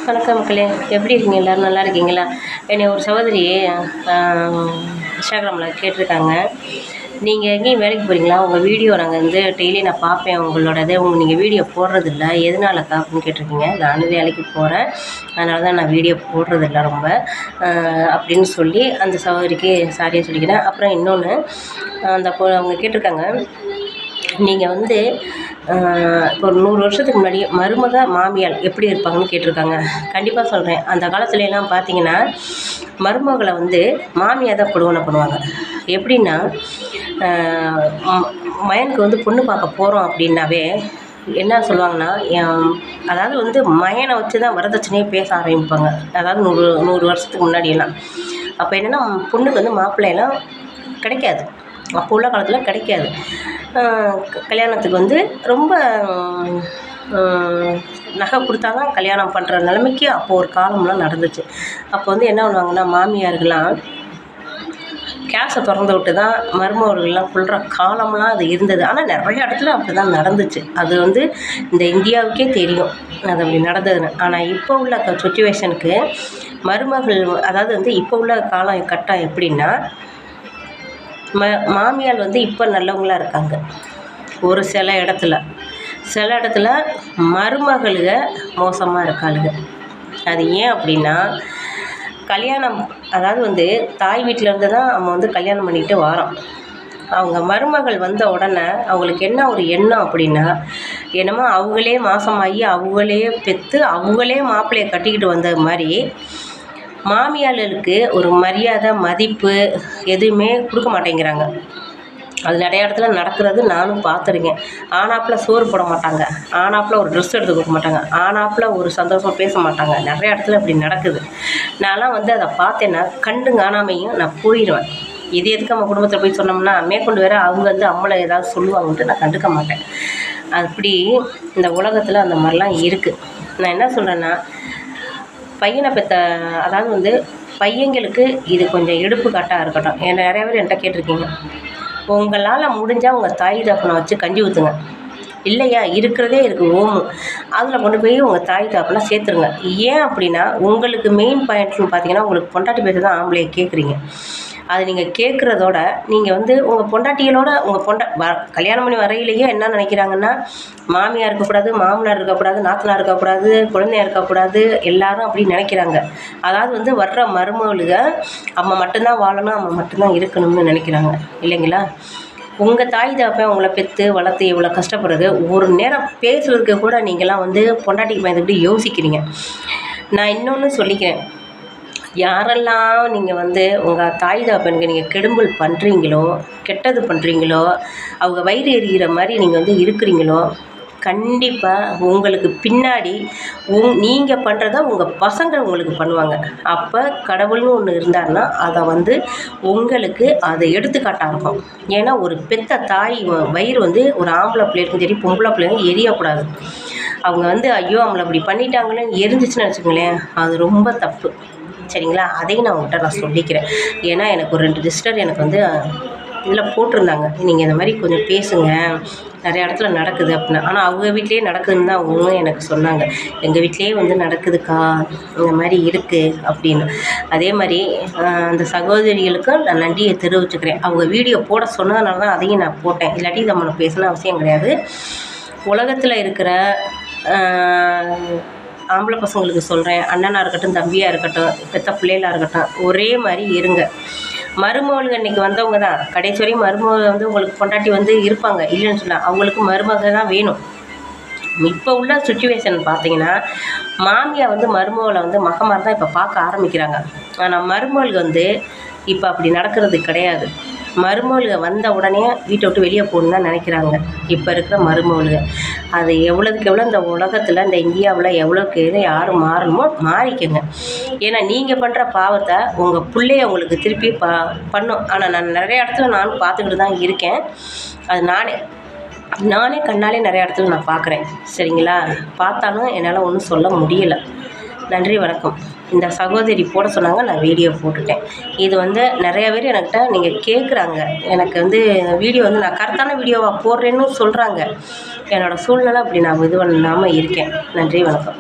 வணக்கம் மக்களே, எப்படி இருக்கீங்க? எல்லோரும் நல்லா இருக்கீங்களா? என்னை ஒரு சகோதரி இன்ஸ்டாகிராமில் கேட்டிருக்காங்க, நீங்கள் எங்கேயும் வேலைக்கு போகிறீங்களா? உங்கள் வீடியோ நாங்கள் வந்து டெய்லி நான் பார்ப்பேன் உங்களோடது, நீங்கள் வீடியோ போடுறதில்ல, எதனாலக்கா அப்படின்னு கேட்டிருக்கீங்க. நானும் வேலைக்கு போகிறேன், அதனால தான் நான் வீடியோ போடுறதில்ல ரொம்ப அப்படின்னு சொல்லி அந்த சகோதரிக்கு சாரியாக சொல்லிக்கிறேன். அப்புறம் இன்னொன்று, அவங்க கேட்டிருக்காங்க, நீங்கள் வந்து இப்போ ஒரு 100 வருஷத்துக்கு முன்னாடி மருமக மாமியார் எப்படி இருப்பாங்கன்னு கேட்டிருக்காங்க. கண்டிப்பாக சொல்கிறேன். அந்த காலத்துலலாம் பார்த்தீங்கன்னா மருமகளை வந்து மாமியார் தான் கொடுவனை பண்ணுவாங்க. எப்படின்னா மகனுக்கு வந்து பொண்ணு பார்க்க போகிறோம் அப்படின்னாவே என்ன சொல்லுவாங்கன்னா, அதாவது வந்து மகனை வச்சு தான் வரதட்சணையே பேச ஆரம்பிப்பாங்க. அதாவது 100 வருஷத்துக்கு முன்னாடியெல்லாம். அப்போ என்னென்னா பொண்ணுக்கு வந்து மாப்பிள்ளையெல்லாம் கிடைக்காது. அப்போ உள்ள காலத்தில் கிடைக்காது. கல்யாணத்துக்கு வந்து ரொம்ப நகை கொடுத்தா தான் கல்யாணம் பண்ணுற நிலைமைக்கு அப்போது ஒரு காலம்லாம் நடந்துச்சு. அப்போ வந்து என்ன பண்ணுவாங்கன்னா, மாமியார்கள்லாம் கேஸை திறந்து விட்டு தான் மருமகள்லாம் கொள்கிற காலம்லாம் அது இருந்தது. ஆனால் நிறைய இடத்துல அப்படி தான் நடந்துச்சு. அது வந்து இந்த இந்தியாவுக்கே தெரியும் அது அப்படி நடந்ததுன்னு. ஆனால் இப்போ உள்ள சுச்சுவேஷனுக்கு மருமகள், அதாவது வந்து இப்போ உள்ள காலம் கட்டம் எப்படின்னா, மாமியார் வந்து இப்போ நல்லவங்களாக இருக்காங்க. ஒரு சில இடத்துல மருமகளுக மோசமாக இருக்காளுங்க. அது ஏன் அப்படின்னா, கல்யாணம், அதாவது வந்து தாய் வீட்டிலேருந்து தான் நம்ம வந்து கல்யாணம் பண்ணிக்கிட்டு வரோம். அவங்க மருமகள் வந்த உடனே அவங்களுக்கு என்ன ஒரு எண்ணம் அப்படின்னா, என்னமோ அவங்களே மாதமாகி அவங்களே பெற்று அவங்களே மாப்பிள்ளையை கட்டிக்கிட்டு வந்த மாதிரி மாமியார்களுக்கு ஒரு மரியாதை மதிப்பு எதுவுமே கொடுக்க மாட்டேங்கிறாங்க. அது நிறையா இடத்துல நடக்கிறது நானும் பார்த்துருக்கேன். ஆனாப்பில் சோறு போட மாட்டாங்க, ஆனாப்பில் ஒரு ட்ரெஸ் எடுத்து கொடுக்க மாட்டாங்க, ஆனாப்பில் ஒரு சந்தோஷம் பேச மாட்டாங்க. நிறையா இடத்துல இப்படி நடக்குது. நான்லாம் வந்து அதை பார்த்தேன்னா கண்டு காணாமையும் நான் போயிடுவேன். இது எதுக்கு நம்ம குடும்பத்தில் போய் சொன்னோம்னா மேற்கொண்டு வேறு அவங்க வந்து அம்மளை ஏதாவது சொல்லுவாங்கன்ட்டு நான் கண்டுக்க மாட்டேன். அப்படி இந்த உலகத்தில் அந்த மாதிரிலாம் இருக்குது. நான் என்ன சொல்கிறேன்னா, பையனை பெற்ற, அதாவது வந்து பையங்களுக்கு இது கொஞ்சம் எடுப்புக்காட்டாக இருக்கட்டும். நிறையா பேர் என்கிட்ட கேட்டிருக்கீங்க, உங்களால் முடிஞ்சால் உங்கள் தாய் தகப்பனை வச்சு கஞ்சி ஊற்றுங்க, இல்லையா இருக்கிறதே இருக்குது ஓமு, அதில் கொண்டு போய் உங்கள் தாய் தகப்பனை சேர்த்துருங்க. ஏன் அப்படின்னா, உங்களுக்கு மெயின் பாயிண்ட்னு பார்த்தீங்கன்னா, உங்களுக்கு பொண்டாட்டி பேச தான் ஆம்பளையை கேட்குறீங்க. அது நீங்கள் கேட்குறதோட நீங்கள் வந்து உங்கள் பொண்டாட்டிகளோட கல்யாணம் பண்ணி வரையிலேயே என்ன நினைக்கிறாங்கன்னா, மாமியார் இருக்கக்கூடாது, மாமனார் இருக்கக்கூடாது, நாத்தனார் இருக்கக்கூடாது, குழந்தையா இருக்கக்கூடாது, எல்லாரும் அப்படி நினைக்கிறாங்க. அதாவது வந்து வர்ற மருமகளுக அம்மா மட்டும்தான் வாழணும், அம்மா மட்டும்தான் இருக்கணும்னு நினைக்கிறாங்க, இல்லைங்களா? உங்கள் தாய் தகப்பன் உங்களை பெற்று வளர்த்து இவ்வளோ கஷ்டப்படுறது, ஒரு நேரம் பேசுகிறதுக்கு கூட நீங்களாம் வந்து பொண்டாட்டிக்கு பயந்துக்கிட்டு யோசிக்கிறீங்க. நான் இன்னொன்று சொல்லிக்கிறேன், யாரெல்லாம் நீங்கள் வந்து உங்கள் தாய் தகப்பனுக்கு நீங்கள் கெடும்பல் பண்ணுறீங்களோ, கெட்டது பண்ணுறீங்களோ, அவங்க வயிறு எரிகிற மாதிரி நீங்கள் வந்து இருக்கிறீங்களோ, கண்டிப்பாக உங்களுக்கு பின்னாடி நீங்கள் பண்ணுறத உங்கள் பசங்க உங்களுக்கு பண்ணுவாங்க. அப்போ கடவுள்னு ஒன்று இருந்தாருன்னா அதை வந்து உங்களுக்கு அதை எடுத்துக்காட்டாக இருக்கும். ஏன்னா ஒரு பெத்த தாய் வயிறு வந்து ஒரு ஆம்பளை பிள்ளைக்கும் சரி பொம்பளை பிள்ளைங்க எரியக்கூடாது. அவங்க வந்து ஐயோ அவங்கள அப்படி பண்ணிட்டாங்களேன்னு எரிஞ்சிச்சுன்னு வச்சுக்கோங்களேன், அது ரொம்ப தப்பு, சரிங்களா? அதையும் நான் உங்கள்கிட்ட சொல்லிக்கிறேன். ஏன்னா எனக்கு ஒரு 2 சிஸ்டர் எனக்கு வந்து இதில் போட்டிருந்தாங்க, நீங்கள் இந்த மாதிரி கொஞ்சம் பேசுங்க, நிறையா இடத்துல நடக்குது அப்படின்னு. ஆனால் அவங்க வீட்லேயே நடக்குதுன்னு தான் அவங்க எனக்கு சொன்னாங்க. எங்கள் வீட்லேயே வந்து நடக்குதுக்கா, இந்த மாதிரி இருக்குது அப்படின்னு. அதே மாதிரி அந்த சகோதரிகளுக்கும் நான் நன்றியை தெரிவிச்சுக்கிறேன். அவங்க வீடியோ போட சொன்னதுனால தான் அதையும் நான் போட்டேன். இல்லாட்டி இதை நம்ம பேசணும் அவசியம் கிடையாது. உலகத்தில் இருக்கிற ஆம்பளை பசங்களுக்கு சொல்கிறேன், அண்ணனாக இருக்கட்டும், தம்பியாக இருக்கட்டும், பெற்ற பிள்ளைகளாக இருக்கட்டும், ஒரே மாதிரி இருங்க. மருமகளுங்க இன்றைக்கி வந்தவங்க தான் கடைசி வரையும் மருமகள் வந்து உங்களுக்கு பொண்டாட்டி வந்து இருப்பாங்க, இல்லைன்னு சொன்னால் அவங்களுக்கு மருமக தான் வேணும். இப்போ உள்ள சுச்சுவேஷன் பார்த்தீங்கன்னா, மாமியார் வந்து மருமகளை வந்து மகமாக தான் இப்போ பார்க்க ஆரம்பிக்கிறாங்க. ஆனால் மருமகளுக்கு வந்து இப்போ அப்படி நடக்கிறது கிடையாது. மருமகளுக வந்த உடனே வீட்டை விட்டு வெளியே போகணுன்னு தான் நினைக்கிறாங்க இப்போ இருக்கிற மருமகளுக. அது எவ்வளோதுக்கு எவ்வளோ இந்த உலகத்தில், இந்த இந்தியாவில் எவ்வளோக்கு யார் மாறணுமோ மாறிக்கங்க. ஏன்னா நீங்கள் பண்ணுற பாவத்தை உங்கள் பிள்ளைய உங்களுக்கு திருப்பி பண்ணும். ஆனால் நான் நிறைய இடத்துல நானும் பார்த்துக்கிட்டு தான் இருக்கேன். அது நானே கண்ணாலே நிறைய இடத்துல நான் பார்க்குறேன், சரிங்களா? பார்த்தாலும் என்னால் ஒன்றும் சொல்ல முடியலை. நன்றி, வணக்கம். இந்த சகோதரி போட சொன்னாங்க, நான் வீடியோ போட்டுட்டேன். இது வந்து நிறையா பேர் என்கிட்ட நீங்கள் கேட்குறாங்க, எனக்கு வந்து வீடியோ வந்து நான் கரெக்டான வீடியோவாக போடுறேன்னு சொல்கிறாங்க. என்னோடய சூழ்நிலை அப்படி நான் இது பண்ணாமல் இருக்கேன். நன்றி, வணக்கம்.